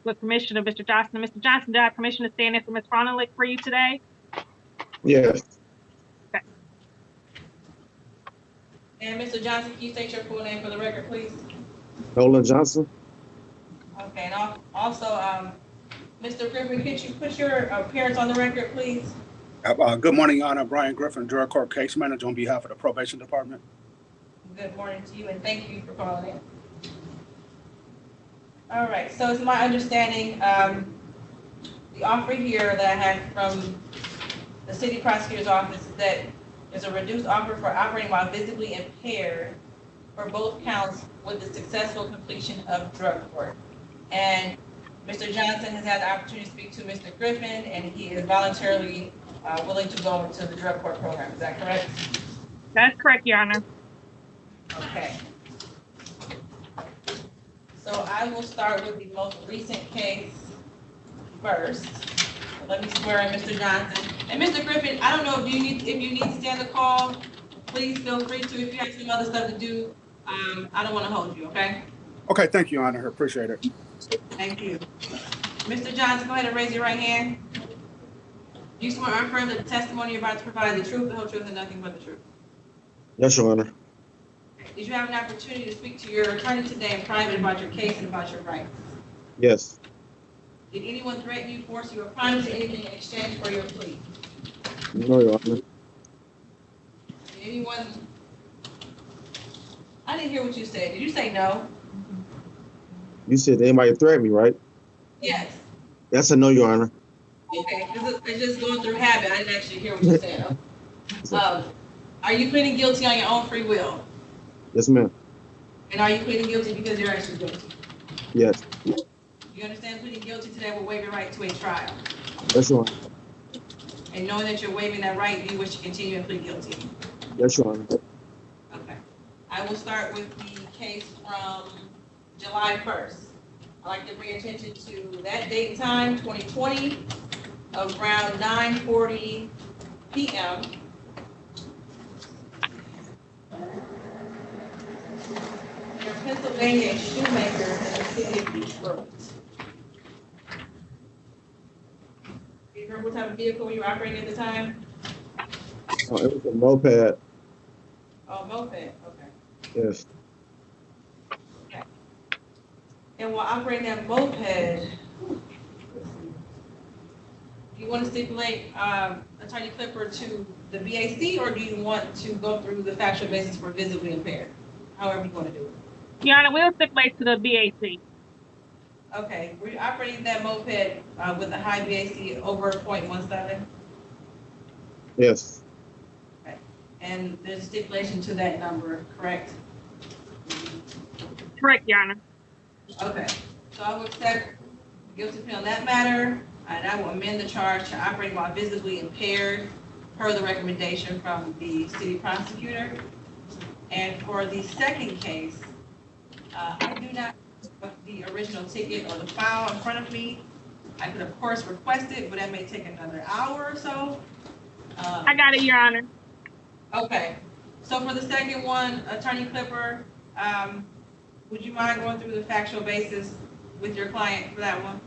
with permission of Mr. Johnson. Mr. Johnson, do I have permission to stand in for Ms. Fronelick for you today? Yes. Okay. And Mr. Johnson, can you state your full name for the record, please? Nolan Johnson. Okay, and also, Mr. Griffin, could you put your appearance on the record, please? Good morning, Your Honor. Brian Griffin, Drug Court Case Manager on behalf of the Probation Department. Good morning to you, and thank you for calling in. All right, so it's my understanding, the offer here that I had from the city prosecutor's office is that there's a reduced offer for operating while visibly impaired for both counts with the successful completion of drug court. And Mr. Johnson has had the opportunity to speak to Mr. Griffin, and he is voluntarily willing to go into the drug court program. Is that correct? That's correct, Your Honor. Okay. So I will start with the most recent case first. Let me swear in Mr. Johnson. And Mr. Griffin, I don't know if you need to stand the call, please feel free to. If you have some other stuff to do, I don't want to hold you, okay? Okay, thank you, Your Honor. I appreciate it. Thank you. Mr. Johnson, go ahead and raise your right hand. Do you swear or affirm that the testimony you're about to provide is the truth, the whole truth, and nothing but the truth? Yes, Your Honor. Did you have an opportunity to speak to your attorney today in private about your case and about your rights? Yes. Did anyone threaten you, force you, or promise you anything in exchange for your plea? No, Your Honor. Did anyone? I didn't hear what you said. Did you say no? You said anybody threatened me, right? Yes. That's a no, Your Honor. Okay. It's just going through habit. I didn't actually hear what you said. Are you pleading guilty on your own free will? Yes, ma'am. And are you pleading guilty because you're actually guilty? Yes. You understand pleading guilty today will waive your right to a trial. Yes, Your Honor. And knowing that you're waiving that right, do you wish to continue and plead guilty? Yes, Your Honor. Okay. I will start with the case from July 1st. I'd like to bring attention to that date and time, 2020, around 9:40 p.m. You're a Pennsylvania shoemaker in the city of Detroit. Do you remember what type of vehicle you were operating at the time? Oh, it was a moped. Oh, moped, okay. Yes. Okay. And while operating that moped, do you want to stipulate Attorney Clipper to the BAC, or do you want to go through the factual basis for visibly impaired? However you want to do it. Your Honor, we'll stipulate to the BAC. Okay, were you operating that moped with a high BAC over 0.17? Yes. Okay. And there's a stipulation to that number, correct? Correct, Your Honor. Okay, so I will accept guilty plea on that matter, and I will amend the charge to operating while visibly impaired per the recommendation from the city prosecutor. And for the second case, I do not have the original ticket or the file in front of me. I could, of course, request it, but that may take another hour or so. I got it, Your Honor. Okay, so for the second one, Attorney Clipper, would you mind going through the factual basis with your client for that one?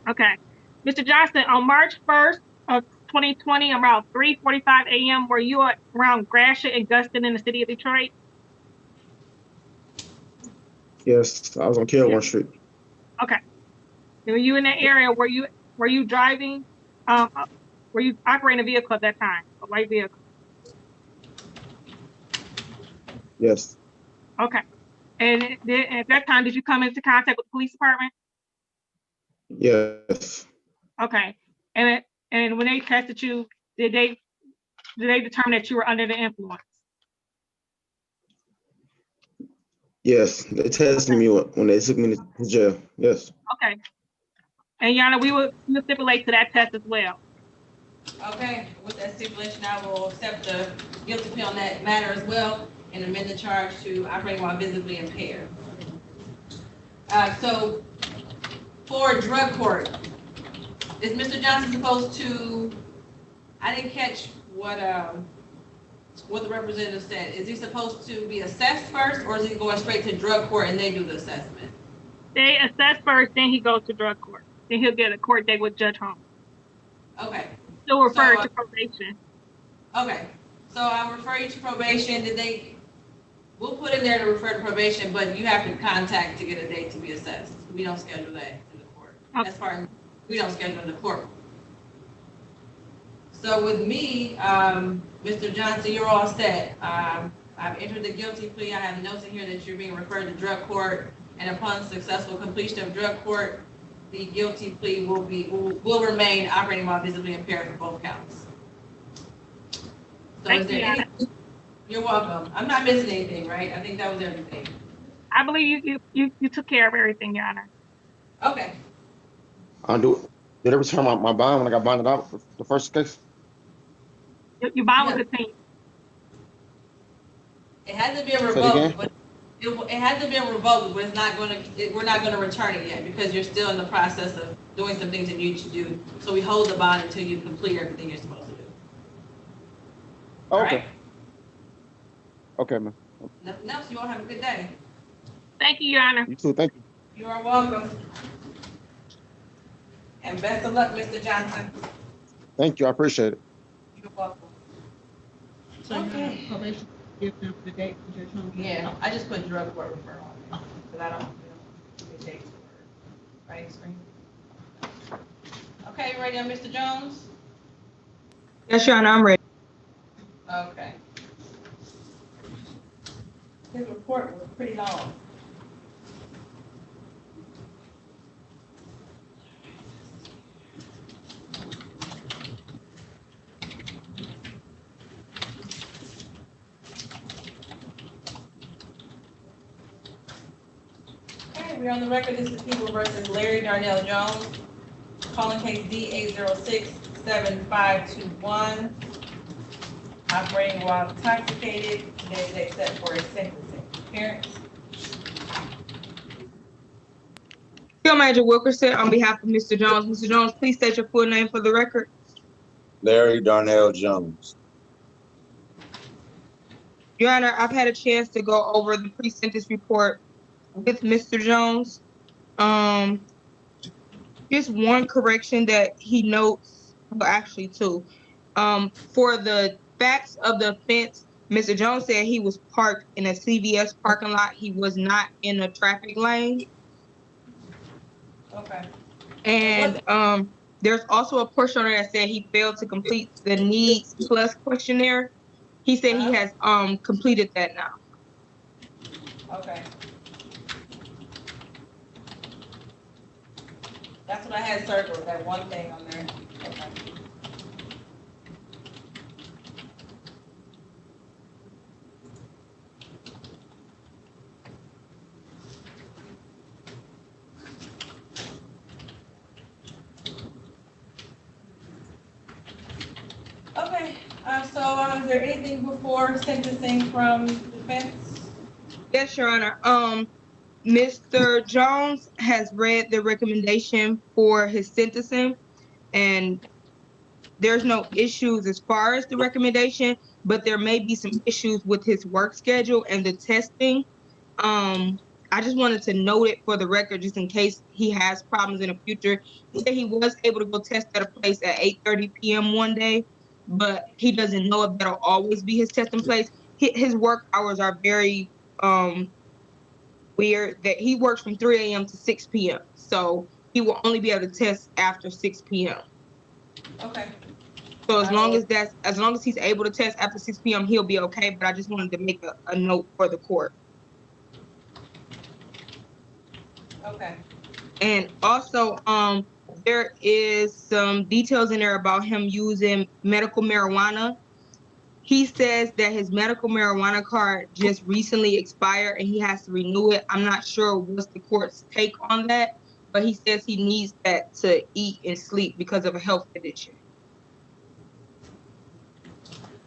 Okay. Mr. Johnson, on March 1st of 2020, around 3:45 a.m., were you around Gratiot and Guston in the city of Detroit? Yes. I was on Kelvin Street. Okay. Were you in that area? Were you driving? Were you operating a vehicle at that time? A light vehicle? Yes. Okay. And at that time, did you come into contact with the police department? Yes. Okay. And when they tested you, did they determine that you were under the influence? Yes. They tested me when they took me to jail. Yes. Okay. And Your Honor, we will stipulate to that test as well. Okay, with that stipulation, I will accept the guilty plea on that matter as well and amend the charge to operating while visibly impaired. So for drug court, is Mr. Johnson supposed to, I didn't catch what the representative said. Is he supposed to be assessed first, or is he going straight to drug court and they do the assessment? They assess first, then he goes to drug court. Then he'll get a court date with Judge Holmes. Okay, Still referred So, to probation. okay. So I'll refer you to probation. We'll put in there to refer to probation, but you have to contact to get a date to be assessed. We don't schedule that in the court. Okay. As far as, we don't schedule in the court. So with me, Mr. Johnson, you're all set. I've entered the guilty plea. I have notes in here that you're being referred to drug court, and upon successful completion of drug court, the guilty plea will remain operating while visibly impaired for both counts. So Thank you, Yana. You're welcome. I'm not missing anything, right? I think that was everything. I believe you took care of everything, Your Honor. Okay. Did they return my bond when I got bonded out for the first case? Your bond will continue. It hasn't been Say it revoked, again? but it hasn't been revoked, but we're not gonna return it yet because you're still in the process of doing some things that you need to do. So we hold the bond until you complete everything you're supposed to do. All Okay. right? Okay, man. Nothing else. You all have a good day. Thank you, Your Honor. You too. Thank you. You are welcome. And best of luck, Mr. Johnson. Thank you. I appreciate it. You're welcome. So Okay. probation, give them the date for Judge Holmes? Yeah, I just put drug court referral, because I don't, give dates for, right, screen? Okay, you ready on Mr. Jones? Yes, Your Honor, I'm ready. Okay. His report was pretty long. Okay, we're on the record. This is People versus Larry Darnell Jones. Calling case D8067521. Operating while intoxicated. Today's date set for a sentencing. Parents? Field Manager Wilkerson, on behalf of Mr. Jones. Mr. Jones, please state your full name for the record. Larry Darnell Jones. Your Honor, I've had a chance to go over the pre-sentence report with Mr. Jones. Just one correction that he notes, well, actually two. For the facts of the offense, Mr. Jones said he was parked in a CVS parking lot. He was not in a traffic lane. Okay. And there's also a portion on there that said he failed to complete the needs plus questionnaire. He said he has completed that now. Okay. That's what I had circled, that one thing on there. Okay. Okay, so is there anything before sentencing from defense? Yes, Your Honor. Mr. Jones has read the recommendation for his sentencing, and there's no issues as far as the recommendation, but there may be some issues with his work schedule and the testing. I just wanted to note it for the record, just in case he has problems in the future. He said he was able to go test at a place at 8:30 p.m. one day, but he doesn't know if that'll always be his testing place. His work hours are very weird, that he works from 3 a.m. to 6 p.m. So he will only be able to test after 6 p.m. Okay. So as long as he's able to test after 6 p.m., he'll be okay. But I just wanted to make a note for the court. Okay. And also, there is some details in there about him using medical marijuana. He says that his medical marijuana card just recently expired and he has to renew it. I'm not sure what's the court's take on that, but he says he needs that to eat and sleep because of a health condition.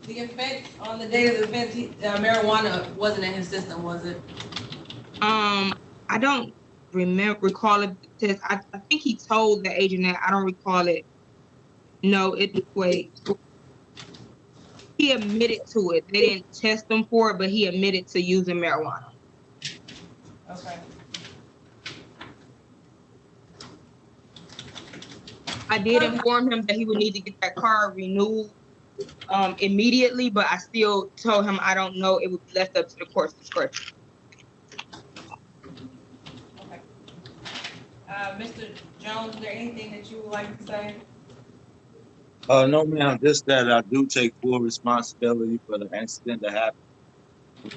The offense, on the day of the offense, marijuana wasn't in his system, was it? I don't recall it. I think he told the agent that. I don't recall it. No, wait. He admitted to it. They didn't test him for it, but he admitted to using marijuana. Okay. I did inform him that he would need to get that card renewed immediately, but I still told him I don't know. It would be left up to the court's discretion. Okay. Mr. Jones, is there anything that you would like to say? No, ma'am, just that I do take full responsibility for the incident that happened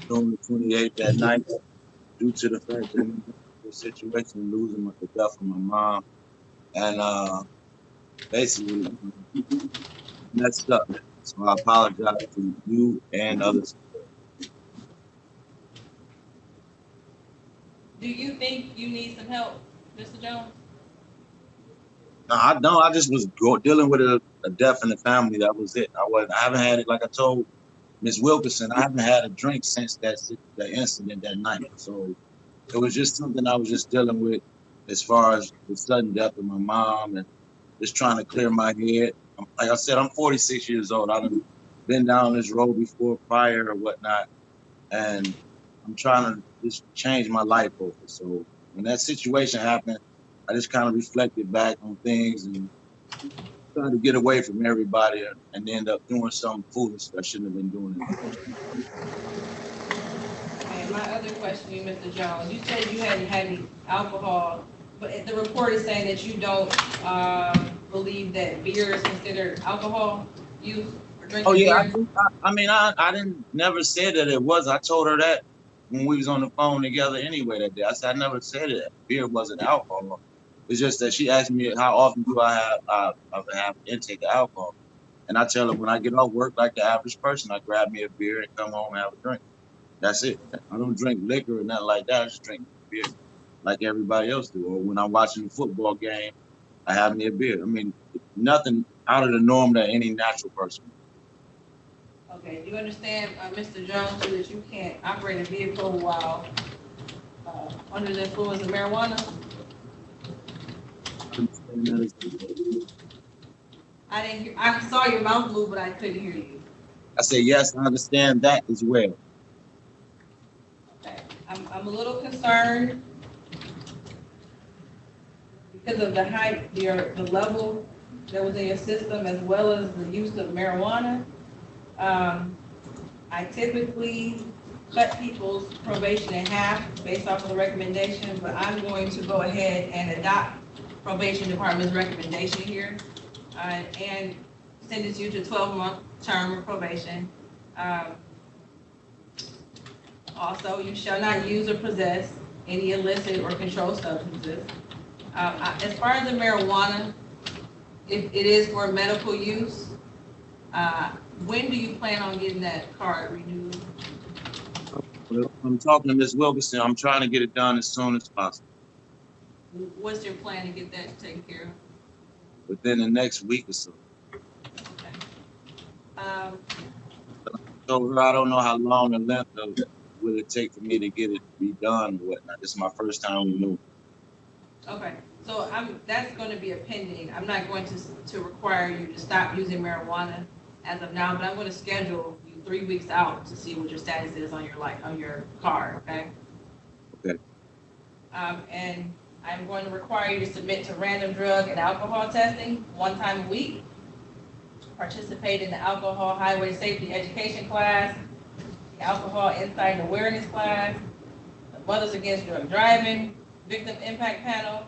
on the 28th that night, due to the fact that the situation losing the death of my mom, and basically messed up. So I apologize to you and others. Do you think you need some help, Mr. Jones? No, I don't. I just was dealing with a death in the family. That was it. I haven't had it, like I told Miss Wilkerson, I haven't had a drink since that incident that night. So it was just something I was just dealing with as far as the sudden death of my mom and just trying to clear my head. Like I said, I'm 46 years old. I've been down this road before, prior or whatnot, and I'm trying to just change my life over. So when that situation happened, I just kind of reflected back on things and tried to get away from everybody and end up doing something foolish that I shouldn't have been doing in the first place. And my other question to you, Mr. Jones, you said you hadn't had any alcohol, but the report is saying that you don't believe that beer is considered alcohol use or drinking Oh yeah, beer? I didn't never say that it was. I told her that when we was on the phone together anyway that day. I said I never said that beer wasn't alcohol. It's just that she asked me how often do I have intake of alcohol, and I tell her when I get off work like the average person, I grab me a beer and come home and have a drink. That's it. I don't drink liquor or nothing like that. I just drink beer like everybody else do. Or when I'm watching a football game, I have me a beer. I mean, nothing out of the norm that any natural person. Okay, do you understand, Mr. Jones, too, that you can't operate a vehicle while under the influence of marijuana? I didn't hear, I saw your mouth move, but I couldn't hear you. I say, yes, I understand that as well. Okay, I'm a little concerned because of the level that was in your system as well as the use of marijuana. I typically cut people's probation in half based off of the recommendation, but I'm going to go ahead and adopt probation department's recommendation here and send it to you to 12-month term of probation. Also, you shall not use or possess any illicit or controlled substances. As far as the marijuana, if it is for medical use, when do you plan on getting that card renewed? I'm talking to Ms. Wilkerson. I'm trying to get it done as soon as possible. What's your plan to get that taken care of? Within the next week or so. Okay. So I don't know how long the length of it will it take for me to get it redone or whatnot. This is my first time renewing. Okay, so that's going to be a pending. I'm not going to require you to stop using marijuana as of now, but I'm going to schedule you 3 weeks out to see what your status is on your card. Okay. Okay. And I'm going to require you to submit to random drug and alcohol testing 1 time a week. Participate in the alcohol highway safety education class, the alcohol insight and awareness class, the Mothers Against Drug Driving victim impact panel,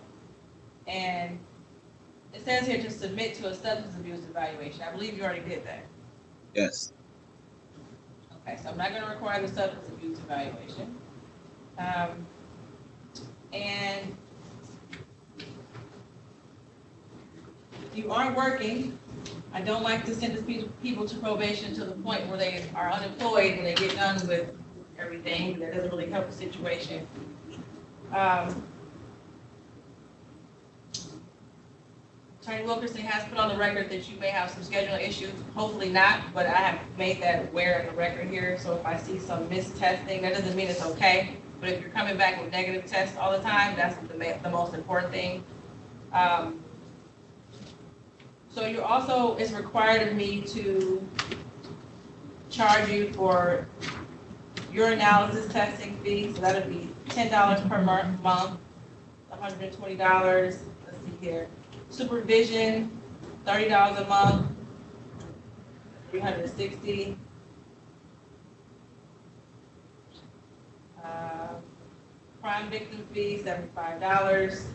and it says here to submit to a substance abuse evaluation. I believe you already did that. Yes. Okay, so I'm not going to require the substance abuse evaluation. And if you aren't working, I don't like to send people to probation to the point where they are unemployed when they get done with everything. That doesn't really help the situation. Attorney Wilkerson has put on the record that you may have some scheduling issues. Hopefully not, but I have made that aware in the record here. So if I see some missed testing, that doesn't mean it's okay. But if you're coming back with negative tests all the time, that's the most important thing. So you're also, it's required of me to charge you for your analysis testing fee. So that'll be $10 per month, $120. Let's see here. Supervision, $30 a month, 360. Crime victim fee, $75.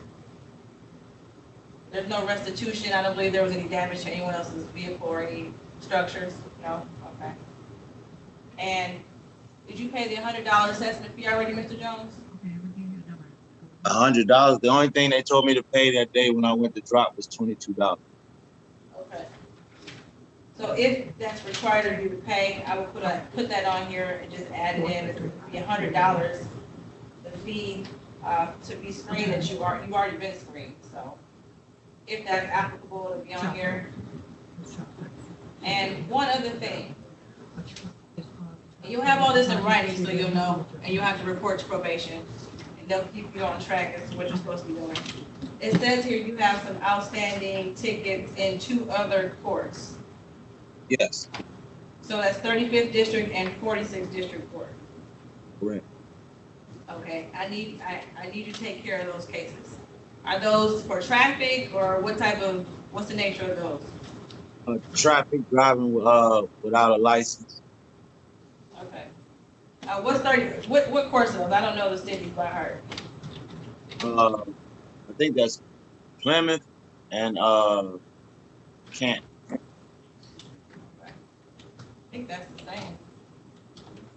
There's no restitution. I don't believe there was any damage to anyone else's vehicle or any structures. No? Okay. And did you pay the $100 assessment fee already, Mr. Jones? $100. The only thing they told me to pay that day when I went to drop was $22. Okay. So if that's required of you to pay, I will put that on here and just add it in. It's going to be $100. The fee to be screened that you've already been screened. So if that's applicable, it'll be on here. And one other thing, and you'll have all this in writing so you'll know, and you'll have to report to probation, and they'll keep you on track as to what you're supposed to be doing. It says here you have some outstanding tickets in 2 other courts. Yes. So that's 35th District and 46th District Court. Correct. Okay, I need you to take care of those cases. Are those for traffic or what's the nature of those? Traffic, driving without a license. Okay. What course of those? I don't know the cities by heart. I think that's Plymouth and Kent. Okay. I think that's the same.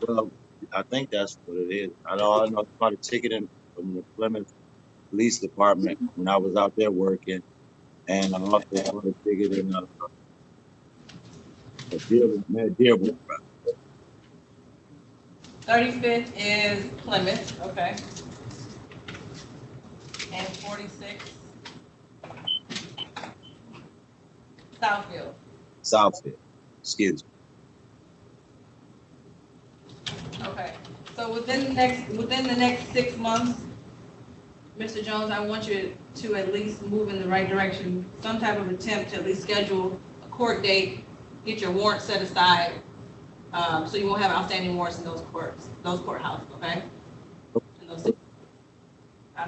Well, I think that's what it is. I know about a ticket from the Plymouth Police Department when I was out there working, and I also got a ticket in Dearborn. 35th is Plymouth, okay. And 46, Southfield. Excuse me. Okay, so within the next 6 months, Mr. Jones, I want you to at least move in the right direction, some type of attempt to at least schedule a court date, get your warrant set aside, so you won't have outstanding warrants in those courthouses, okay? In those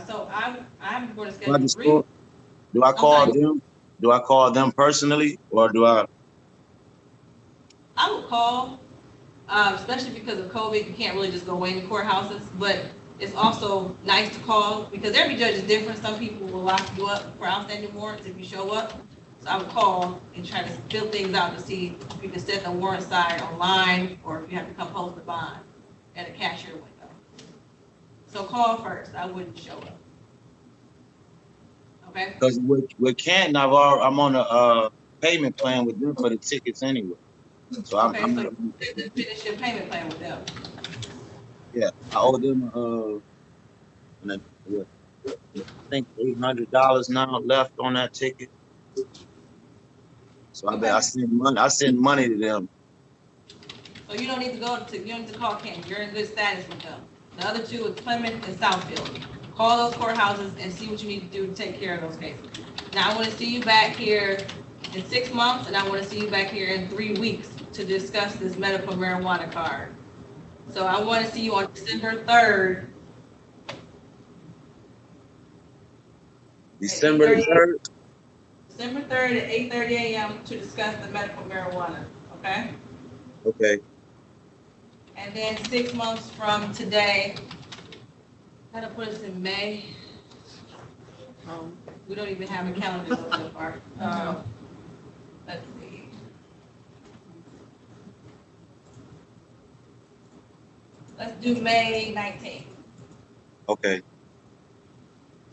so I'm going to schedule 3. Do I call them? Do I call them personally, or do I? I would call, especially because of COVID, you can't really just go away in the courthouses, but it's also nice to call because every judge is different. Some people will lock you up for outstanding warrants if you show up. So I would call and try to fill things out to see if you can set the warrant side online or if you have to come post the bond at a cashier window. So call first. I wouldn't show up. Okay? Because with Canton, I'm on a payment plan with them for the tickets anyway. So okay, I'm so you finish your payment plan with them. Yeah, I owe them I think $800 now left on that ticket. So Okay. I send money to them. So you don't need to you don't need to call Canton. You're in good status with them. The other 2 is Plymouth and Southfield. Call those courthouses and see what you need to do to take care of those cases. Now I want to see you back here in 6 months, and I want to see you back here in 3 weeks to discuss this medical marijuana card. So I want to see you on December 3rd. December 3rd? December 3rd at 8:30 a.m. to discuss the medical marijuana, okay? Okay. And then 6 months from today, that'll put us in May. We don't even have a calendar so far. Let's see. Let's do May 19th. Okay.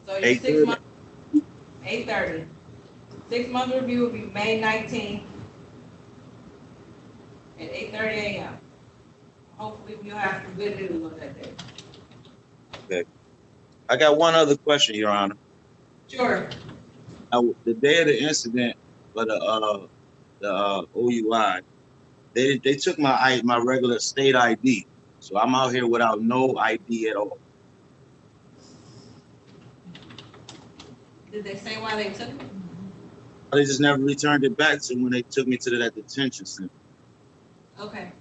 So your 6 months, 8:30. 6 month review will be May 19th at 8:30 a.m. Hopefully we'll have some good news on that day. Okay. I got one other question, Your Honor. Sure. Now, the day of the incident for the OUI, they took my regular state ID, so I'm out here without no ID at all. Did they say why they took it? They just never returned it back to when they took me to that detention center. Okay.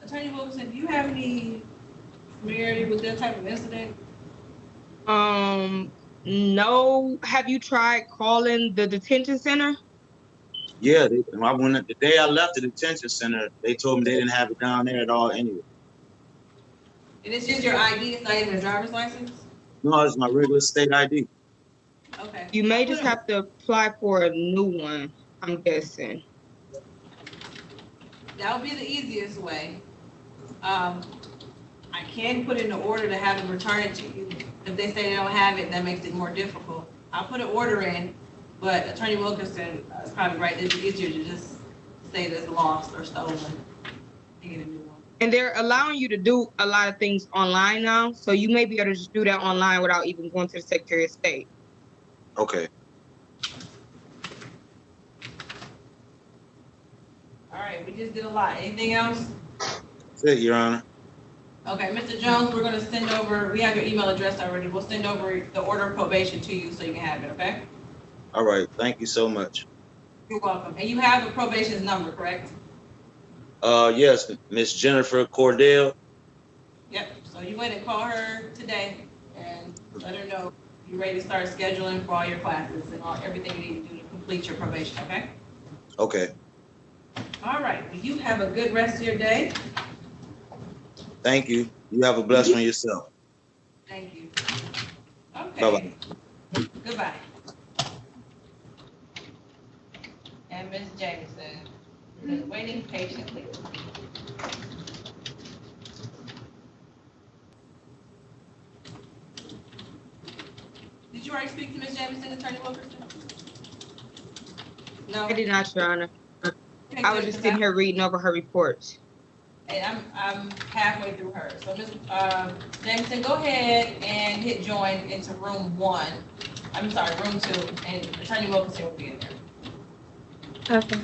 Attorney Wilkerson, do you have any familiarity with that type of incident? No. Have you tried calling the detention center? Yeah, the day I left the detention center, they told me they didn't have it down there at all anyway. And it's just your ID, it's not even a driver's license? No, it's my regular state ID. Okay. You may just have to apply for a new one, I'm guessing. That would be the easiest way. I can put in the order to have them return it to you. If they say they don't have it, that makes it more difficult. I'll put an order in, but Attorney Wilkerson is probably right. It's easier to just say that it's lost or stolen and get a new one. And they're allowing you to do a lot of things online now, so you may be able to just do that online without even going to the Secretary of State. Okay. All right, we just did a lot. Anything else? That's it, Your Honor. Okay, Mr. Jones, we're gonna send over, we have your email address already. We'll send over the order of probation to you so you can have it, okay? All right. Thank you so much. You're welcome. And you have the probation's number, correct? Yes, Miss Jennifer Cordell. Yep, so you went and call her today and let her know you're ready to start scheduling for all your classes and everything you need to do to complete your probation, okay? Okay. All right, well, you have a good rest of your day. Thank you. You have a blessed one yourself. Thank you. Okay. Bye-bye. Goodbye. And Ms. Jameson is waiting patiently. Did you already speak to Ms. Jameson, Attorney Wilkerson? No? I did not, Your Honor. Okay, I was good, just 'cause sitting here reading over her reports. And I'm halfway through her. So Ms. Jameson, go ahead and hit join into room 1. I'm sorry, room 2, and Attorney Wilkerson will be in there. Okay.